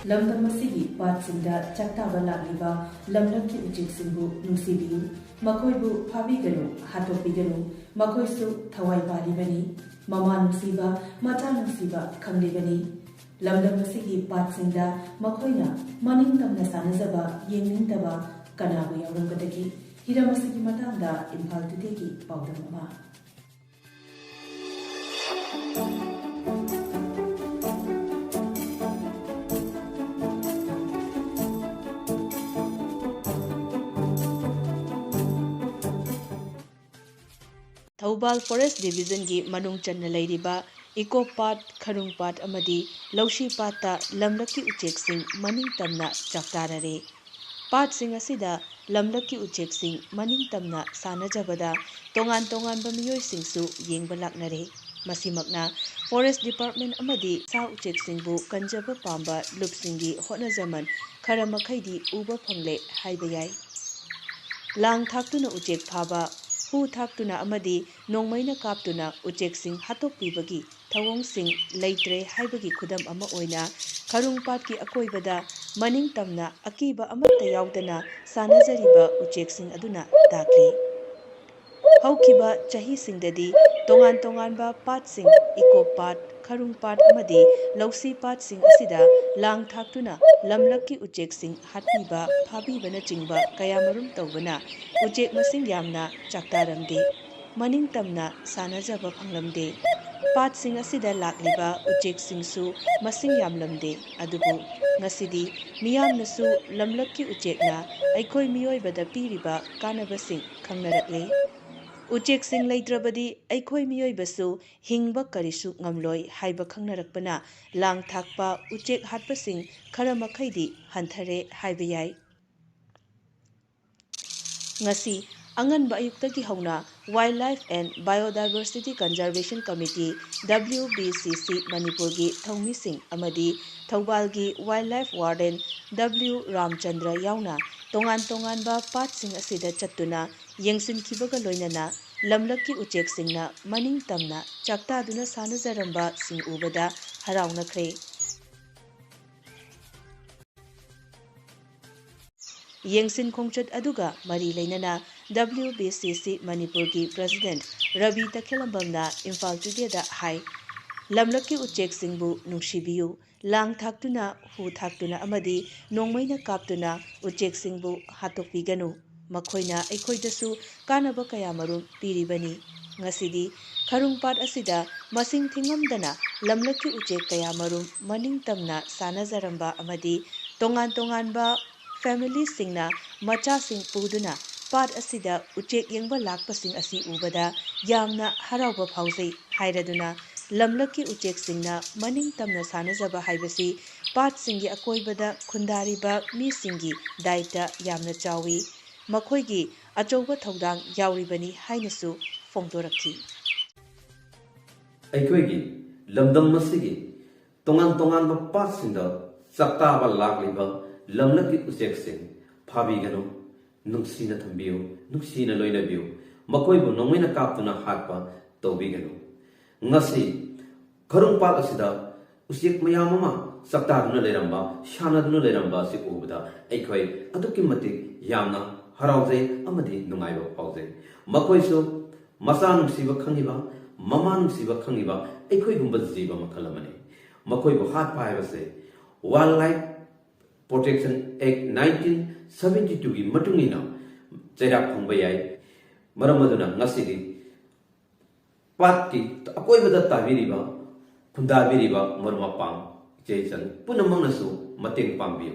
ꯂꯝꯗꯝ ꯑꯁꯤꯒꯤ ꯄꯥꯠꯁꯤꯡꯗ ꯆꯥꯛꯇꯥꯕ ꯂꯥꯛꯂꯤꯕ ꯂꯝꯂꯛꯀꯤ ꯎꯆꯦꯛꯁꯤꯡꯕꯨ ꯅꯨꯡꯁꯤꯕꯤꯌꯨ, ꯃꯈꯣꯏꯕꯨ ꯐꯥꯕꯤꯒꯅꯨ, ꯍꯥꯠꯇꯣꯛꯄꯤꯒꯅꯨ, ꯃꯈꯣꯏꯁꯨ ꯊꯋꯥꯏ ꯄꯥꯜꯂꯤꯕꯅꯤ, ꯃꯃꯥ ꯅꯨꯡꯁꯤꯕ, ꯃꯆꯥ ꯅꯨꯡꯁꯤꯕ ꯈꯪꯂꯤꯕꯅꯤ꯫ ꯂꯝꯗꯝ ꯑꯁꯤꯒꯤ ꯄꯥꯠꯁꯤꯡꯗ ꯃꯈꯣꯏꯅ ꯃꯅꯤꯡꯇꯝꯅ ꯁꯥꯟꯅꯖꯕ ꯌꯦꯡꯅꯤꯡꯗꯕ ꯀꯅꯥꯕꯨ ꯌꯥꯎꯔꯝꯒꯗꯒꯦ? ꯍꯤꯔꯝ ꯑꯁꯤꯒꯤ ꯃꯇꯥꯡꯗ ꯏꯝꯐꯥꯜ ꯇꯨꯗꯦꯒꯤ ꯄꯥꯎꯗꯝ ꯑꯃ꯫ ꯊꯧꯕꯥꯜ ꯐꯣꯔꯦꯁꯠ ꯗꯤꯕꯤꯖꯟꯒꯤ ꯃꯅꯨꯡ ꯆꯟꯅ ꯂꯩꯔꯤꯕ ꯏꯀꯣ ꯄꯥꯠ, ꯈꯔꯨꯡ ꯄꯥꯠ ꯑꯃꯗꯤ ꯂꯧꯁꯤ ꯄꯥꯠꯇ ꯂꯝꯂꯛꯀꯤ ꯎꯆꯦꯛꯁꯤꯡ ꯃꯅꯤꯡꯇꯝꯅ ꯆꯥꯛꯇꯥꯔꯔꯦ꯫ ꯄꯥꯠꯁꯤꯡ ꯑꯁꯤꯗ ꯂꯝꯂꯛꯀꯤ ꯎꯆꯦꯛꯁꯤꯡ ꯃꯅꯤꯡꯇꯝꯅ ꯁꯥꯟꯅꯖꯕꯗ ꯇꯣꯉꯥꯟ ꯇꯣꯉꯥꯟꯕ ꯃꯤꯑꯣꯏꯁꯤꯡꯁꯨ ꯌꯦꯡꯕ ꯂꯥꯛꯅꯔꯦ꯫ ꯃꯁꯤꯃꯛꯅ ꯐꯣꯔꯦꯁꯠ ꯗꯤꯄꯥꯔꯠꯃꯦꯟꯠ ꯑꯃꯗꯤ ꯁꯥ ꯎꯆꯦꯛꯁꯤꯡꯕꯨ ꯀꯟꯖꯕ ꯄꯥꯝꯕ ꯂꯨꯞꯁꯤꯡꯒꯤ ꯍꯣꯠꯅꯖꯃꯟ ꯈꯔ ꯃꯈꯩꯗꯤ ꯎꯕ ꯐꯪꯂꯦ ꯍꯥꯏꯕ ꯌꯥꯏ꯫ ꯂꯥꯡ ꯊꯥꯛꯇꯨꯅ ꯎꯆꯦꯛ ꯐꯥꯕ, ꯍꯨ ꯊꯥꯛꯇꯨꯅ ꯑꯃꯗꯤ ꯅꯣꯡꯃꯩꯅ ꯀꯥꯞꯇꯨꯅ ꯎꯆꯦꯛꯁꯤꯡ ꯍꯥꯠꯇꯣꯛꯄꯤꯕꯒꯤ ꯊꯧꯑꯣꯡꯁꯤꯡ ꯂꯩꯇ꯭ꯔꯦ ꯍꯥꯏꯕꯒꯤ ꯈꯨꯗꯝ ꯑꯃ ꯑꯣꯏꯅ ꯈꯔꯨꯡ ꯄꯥꯠꯀꯤ ꯑꯀꯣꯏꯕꯗ ꯃꯅꯤꯡꯇꯝꯅ ꯑꯀꯤꯕ ꯑꯃꯠꯇ ꯌꯥꯎꯗꯅ ꯁꯥꯟꯅꯖꯔꯤꯕ ꯎꯆꯦꯛꯁꯤꯡ ꯑꯗꯨꯅ ꯇꯥꯛꯂꯤ꯫ ꯍꯧꯈꯤꯕ ꯆꯍꯤꯁꯤꯡꯗꯗꯤ ꯇꯣꯉꯥꯟ ꯇꯣꯉꯥꯟꯕ ꯄꯥꯠꯁꯤꯡ ꯏꯀꯣ ꯄꯥꯠ, ꯈꯔꯨꯡ ꯄꯥꯠ ꯑꯃꯗꯤ ꯂꯧꯁꯤ ꯄꯥꯠꯁꯤꯡ ꯑꯁꯤꯗ ꯂꯥꯡ ꯊꯥꯛꯇꯨꯅ ꯂꯝꯂꯛꯀꯤ ꯎꯆꯦꯛꯁꯤꯡ ꯍꯥꯠꯄꯤꯕ, ꯐꯥꯕꯤꯕꯅꯆꯤꯡꯕ ꯀꯌꯥꯃꯔꯨꯝ ꯇꯧꯕꯅ ꯎꯆꯦꯛ ꯃꯁꯤꯡ ꯌꯥꯝꯅ ꯆꯥꯛꯇꯥꯔꯝꯗꯦ, ꯃꯅꯤꯡꯇꯝꯅ ꯁꯥꯟꯅꯖꯕ ꯐꯪꯂꯝꯗꯦ꯫ ꯄꯥꯠꯁꯤꯡ ꯑꯁꯤꯗ ꯂꯥꯛꯂꯤꯕ ꯎꯆꯦꯛꯁꯤꯡꯁꯨ ꯃꯁꯤꯡ ꯌꯥꯝꯂꯝꯗꯦ꯫ ꯑꯗꯨꯕꯨ ꯉꯁꯤꯗꯤ ꯃꯤꯌꯥꯝꯅꯁꯨ ꯂꯝꯂꯛꯀꯤ ꯎꯆꯦꯛꯅ ꯑꯩꯈꯣꯏ ꯃꯤꯑꯣꯏꯕꯗ ꯄꯤꯔꯤꯕ ꯀꯥꯟꯅꯕꯁꯤꯡ ꯈꯪꯅꯔꯛꯂꯦ꯫ ꯎꯆꯦꯛꯁꯤꯡ ꯂꯩꯇ꯭ꯔꯕꯗꯤ ꯑꯩꯈꯣꯏ ꯃꯤꯑꯣꯏꯕꯁꯨ ꯍꯤꯡꯕ ꯀꯔꯤꯁꯨ ꯉꯝꯂꯣꯏ ꯍꯥꯏꯕ ꯈꯪꯅꯔꯛꯄꯅ ꯂꯥꯡ ꯊꯥꯛꯄ, ꯎꯆꯦꯛ ꯍꯥꯠꯄꯁꯤꯡ ꯈꯔ ꯃꯈꯩꯗꯤ ꯍꯟꯊꯔꯦ ꯍꯥꯏꯕ ꯌꯥꯏ꯫ ꯉꯁꯤ ꯑꯉꯟꯕ ꯑꯌꯨꯛꯇꯒꯤ ꯍꯧꯅ wildlife and biodiversity conservation committee (WBCC) ꯃꯅꯤꯄꯨꯔꯒꯤ ꯊꯧꯃꯤꯁꯤꯡ ꯑꯃꯗꯤ ꯊꯧꯕꯥꯜꯒꯤ ꯋꯥꯏꯜꯗꯂꯥꯏꯐ ꯋꯥꯔꯗꯦꯟ W. ꯔꯥꯝꯆꯟꯗ꯭ꯔ ꯌꯥꯎꯅ ꯇꯣꯉꯥꯟ ꯇꯣꯉꯥꯟꯕ ꯄꯥꯠꯁꯤꯡ ꯑꯁꯤꯗ ꯆꯠꯇꯨꯅ ꯌꯦꯡꯁꯤꯟꯈꯤꯕꯒ ꯂꯣꯏꯅꯅ ꯂꯝꯂꯛꯀꯤ ꯎꯆꯦꯛꯁꯤꯡꯅ ꯃꯅꯤꯡꯇꯝꯅ ꯆꯥꯛꯇꯥꯗꯨꯅ ꯁꯥꯟꯅꯖꯔꯝꯕꯁꯤꯡ ꯎꯕꯗ ꯍꯔꯥꯎꯅꯈ꯭ꯔꯦ꯫ ꯌꯦꯡꯁꯤꯟ ꯈꯣꯡꯆꯠ ꯑꯗꯨꯒ ꯃꯔꯤ ꯂꯩꯅꯅ WBCC ꯃꯅꯤꯄꯨꯔꯒꯤ ꯄ꯭ꯔꯁꯤꯗꯦꯟꯠ ꯔꯕꯤ ꯇꯈꯦꯜꯂꯝꯕꯝꯅ ꯏꯝꯐꯥꯜ ꯇꯨꯗꯦꯗ ꯍꯥꯏ ꯂꯝꯂꯛꯀꯤ ꯎꯆꯦꯛꯁꯤꯡꯕꯨ ꯅꯨꯡꯁꯤꯕꯤꯌꯨ, ꯂꯥꯡ ꯊꯥꯛꯇꯨꯅ, ꯍꯨ ꯊꯥꯛꯇꯨꯅ ꯑꯃꯗꯤ ꯅꯣꯡꯃꯩꯅ ꯀꯥꯞꯇꯨꯅ ꯎꯆꯦꯛꯁꯤꯡꯕꯨ ꯍꯥꯠꯇꯣꯛꯄꯤꯒꯅꯨ, ꯃꯈꯣꯏꯅ ꯑꯩꯈꯣꯏꯗꯁꯨ ꯀꯥꯟꯅꯕ ꯀꯌꯥꯃꯔꯨꯝ ꯄꯤꯔꯤꯕꯅꯤ꯫ ꯉꯁꯤꯗꯤ ꯈꯔꯨꯡ ꯄꯥꯠ ꯑꯁꯤꯗ ꯃꯁꯤꯡ ꯊꯤꯉꯝꯗꯅ ꯂꯝꯂꯛꯀꯤ ꯎꯆꯦꯛ ꯀꯌꯥꯃꯔꯨꯝ ꯃꯅꯤꯡꯇꯝꯅ ꯁꯥꯟꯅꯖꯔꯝꯕ ꯑꯃꯗꯤ ꯇꯣꯉꯥꯟ ꯇꯣꯉꯥꯟꯕ ꯐꯦꯃꯤꯂꯤꯁꯤꯡꯅ ꯃꯆꯥꯁꯤꯡ ꯄꯨꯗꯨꯅ ꯄꯥꯠ ꯑꯁꯤꯗ ꯎꯆꯦꯛ ꯌꯦꯡꯕ ꯂꯥꯛꯄꯁꯤꯡ ꯑꯁꯤ ꯎꯕꯗ ꯌꯥꯝꯅ ꯍꯔꯥꯎꯕ ꯐꯥꯎꯖꯩ ꯍꯥꯏꯔꯗꯨꯅ ꯂꯝꯂꯛꯀꯤ ꯎꯆꯦꯛꯁꯤꯡꯅ ꯃꯅꯤꯡꯇꯝꯅ ꯁꯥꯟꯅꯖꯕ ꯍꯥꯏꯕꯁꯤ ꯄꯥꯠꯁꯤꯡꯒꯤ ꯑꯀꯣꯏꯕꯗ ꯈꯨꯟꯗꯥꯔꯤꯕ ꯃꯤꯁꯤꯡꯒꯤ ꯗꯥꯏꯇ ꯌꯥꯝꯅ ꯆꯥꯎꯏ, ꯃꯈꯣꯏꯒꯤ ꯑꯆꯧꯕ ꯊꯧꯗꯥꯡ ꯌꯥꯎꯔꯤꯕꯅꯤ ꯍꯥꯏꯅꯁꯨ ꯐꯣꯡꯗꯣꯔꯛꯈꯤ꯫ ꯑꯩꯈꯣꯏꯒꯤ ꯂꯝꯗꯝ ꯑꯁꯤꯒꯤ ꯇꯣꯉꯥꯟ ꯇꯣꯉꯥꯟꯕ ꯄꯥꯠꯁꯤꯡꯗ ꯆꯥꯛꯇꯥꯕ ꯂꯥꯛꯂꯤꯕ ꯂꯝꯂꯛꯀꯤ ꯎꯆꯦꯛꯁꯤꯡ ꯐꯥꯕꯤꯒꯅꯨ, ꯅꯨꯡꯁꯤꯅ ꯊꯝꯕꯤꯌꯨ, ꯅꯨꯡꯁꯤꯅ ꯂꯣꯏꯅꯕꯤꯌꯨ, ꯃꯈꯣꯏꯕꯨ ꯅꯣꯡꯃꯩꯅ ꯀꯥꯞꯇꯨꯅ ꯍꯥꯠꯄ ꯇꯧꯕꯤꯒꯅꯨ꯫ ꯉꯁꯤ ꯈꯔꯨꯡ ꯄꯥꯠ ꯑꯁꯤꯗ ꯎꯆꯦꯛ ꯃꯌꯥꯝ ꯑꯃ ꯆꯥꯛꯇꯥꯗꯨꯅ ꯂꯩꯔꯝꯕ, ꯁꯥꯟꯅꯗꯨꯅ ꯂꯩꯔꯝꯕ ꯑꯁꯤ ꯎꯕꯗ ꯑꯩꯈꯣꯏ ꯑꯗꯨꯛꯀꯤ ꯃꯇꯤꯛ ꯌꯥꯝꯅ ꯍꯔꯥꯎꯖꯩ ꯑꯃꯗꯤ ꯅꯨꯡꯉꯥꯏꯕ ꯐꯥꯎꯖꯩ꯫ ꯃꯈꯣꯏꯁꯨ ꯃꯆꯥ ꯅꯨꯡꯁꯤꯕ ꯈꯪꯉꯤꯕ, ꯃꯃꯥ ꯅꯨꯡꯁꯤꯕ ꯈꯪꯉꯤꯕ ꯑꯩꯈꯣꯏꯒꯨꯝꯕ ꯖꯤꯕ ꯃꯈꯜ ꯑꯃꯅꯤ꯫ ꯃꯈꯣꯏꯕꯨ ꯍꯥꯠꯄ ꯍꯥꯏꯕꯁꯦ ꯋꯥꯏꯜꯗꯂꯥꯏꯐ ꯄ꯭ꯔꯣꯇꯦꯛꯁꯟ ꯑꯦꯛ 1972ꯒꯤ ꯃꯇꯨꯡ ꯏꯟꯅ ꯆꯩꯔꯥꯛ ꯐꯪꯕ ꯌꯥꯏ꯫ ꯃꯔꯝ ꯑꯗꯨꯅ ꯉꯁꯤꯗꯤ ꯄꯥꯠꯀꯤ ꯑꯀꯣꯏꯕꯗ ꯇꯥꯕꯤꯔꯤꯕ, ꯈꯨꯟꯗꯥꯕꯤꯔꯤꯕ ꯃꯔꯨꯞ ꯃꯄꯥꯡ, ꯏꯆꯦ ꯏꯆꯟ ꯄꯨꯝꯅꯃꯛꯅꯁꯨ ꯃꯇꯦꯡ ꯄꯥꯡꯕꯤꯌꯨ,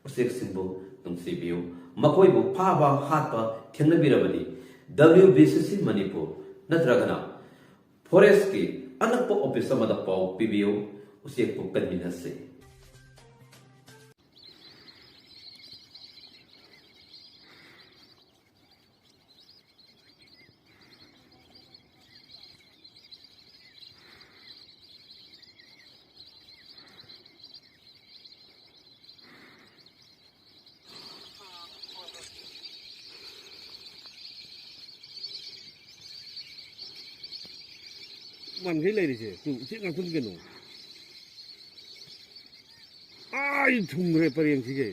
ꯎꯆꯦꯛꯁꯤꯡꯕꯨ ꯅꯨꯡꯁꯤꯕꯤꯌꯨ꯫ ꯃꯈꯣꯏꯕꯨ ꯐꯥꯕ, ꯍꯥꯠꯄ ꯊꯦꯡꯅꯕꯤꯔꯕꯗꯤ WBCC ꯃꯅꯤꯄꯨꯔ ꯅꯠꯇ꯭ꯔꯒꯅ ꯐꯣꯔꯦꯁꯠꯀꯤ ꯑꯅꯛꯄ ꯑꯣꯐꯤꯁ ꯑꯃꯗ ꯄꯥꯎ ꯄꯤꯕꯤꯌꯨ, ꯎꯆꯦꯛꯄꯨ ꯀꯟꯃꯤꯟꯅꯁꯤ꯫ Mình thấy lấy đi chứ, chịu chết ngang thân kia nổ. ꯑꯥ ꯊꯨꯡꯈ꯭ꯔꯦ ꯄꯔꯦꯡꯁꯤꯒꯤ